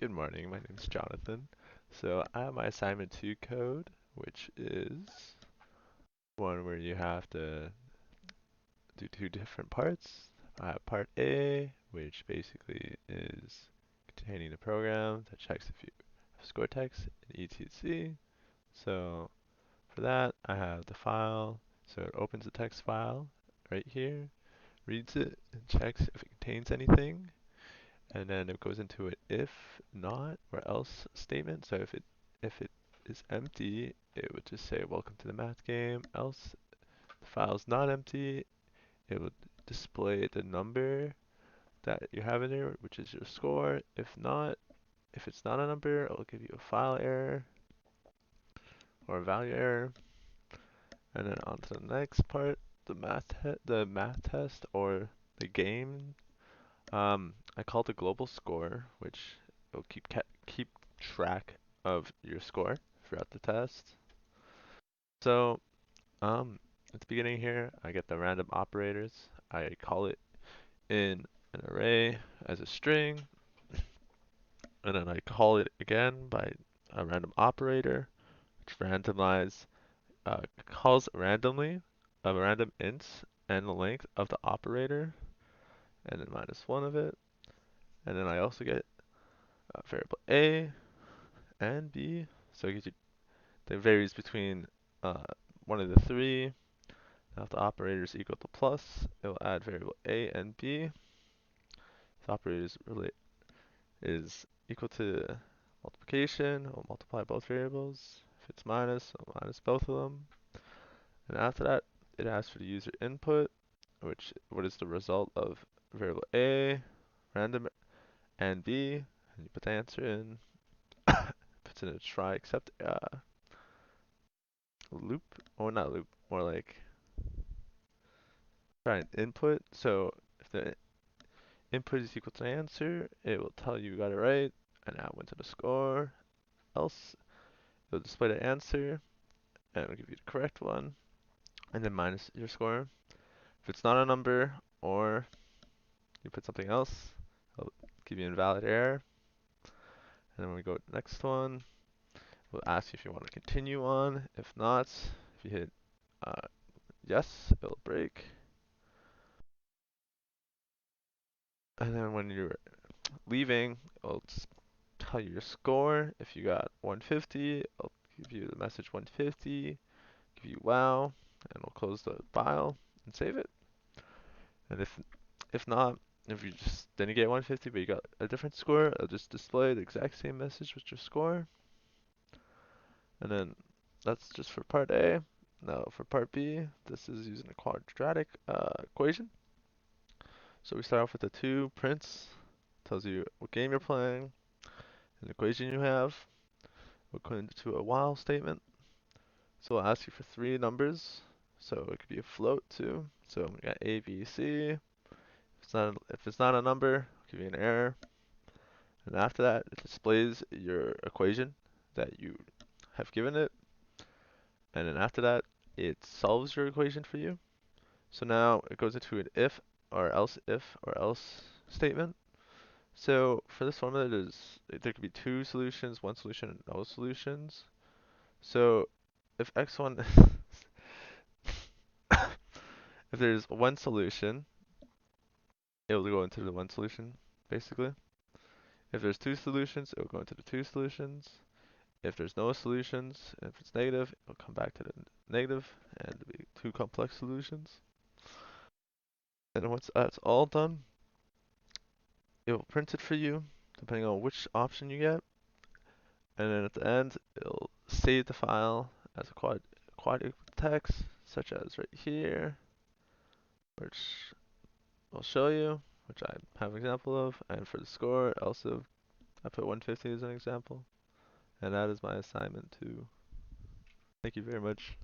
Good morning, my name is Jonathan. So I have my assignment 2 code, which is one where you have to do two different parts. I have part A, which basically is containing a program that checks if you have score text in etc. So for that, I have the file. So it opens the text file right here, reads it, and checks if it contains anything. And then it goes into an if not or else statement. So if it is empty, it would just say welcome to the math game. Else the file is not empty, it would display the number that you have in there, which is your score. If it's not a number, it will give you a file error or a value error. And then on to the next part, the math test or the game. I call it the global score, which will keep track of your score throughout the test. So, at the beginning here, I get the random operators. I call it in an array as a string, and then I call it again by a random operator, which calls randomly a random int and the length of the operator, and then minus one of it. And then I also get variable a and b, so it gives you that varies between uh, one of the three. Now if the operator is equal to plus, it will add variable a and b. If the operator is equal to multiplication, it will multiply both variables. If it's minus, it will minus both of them. And after that, it asks for the user input, what is the result of variable a, random, and b, and you put the answer in. Puts in a try except loop, or not loop, more like try an input. So if the input is equal to answer, it will tell you got it right, and now went to the score. Else, it will display the answer, and it will give you the correct one, and then minus your score. If it's not a number, or you put something else, it'll give you an invalid error. And then when we go to the next one, we'll ask you if you want to continue on. If not, if you hit yes, it'll break. And then when you're leaving, it'll tell you your score. If you got 150, it'll give you the message 150, give you wow, and we'll close the file and save it. And if not, if you just didn't get 150 but you got a different score, it'll just display the exact same message with your score. And then that's just for part A. Now for part B, this is using a quadratic equation. So we start off with the two prints. Tells you what game you're playing, an equation you have. We'll go into a while statement. So we'll ask you for three numbers. So it could be a float too. So we got A, B, C. If it's not a number, it'll give you an error. And after that, it displays your equation that you have given it. And then after that, it solves your equation for you. So now it goes into an if or else statement. So for this formula, there could be two solutions, one solution, and no solutions. So if x1, if there's one solution, it will go into the one solution, basically. If there's two solutions, it will go into the two solutions. If there's no solutions, if it's negative, it'll come back to the negative, and it'll be two complex solutions. And once that's all done, it will print it for you, depending on which option you get. And then at the end, it'll save the file as a quadratic text, such as right here, which I'll show you, which I have an example of. And for the score, also I put 150 as an example. And that is my assignment too. Thank you very much.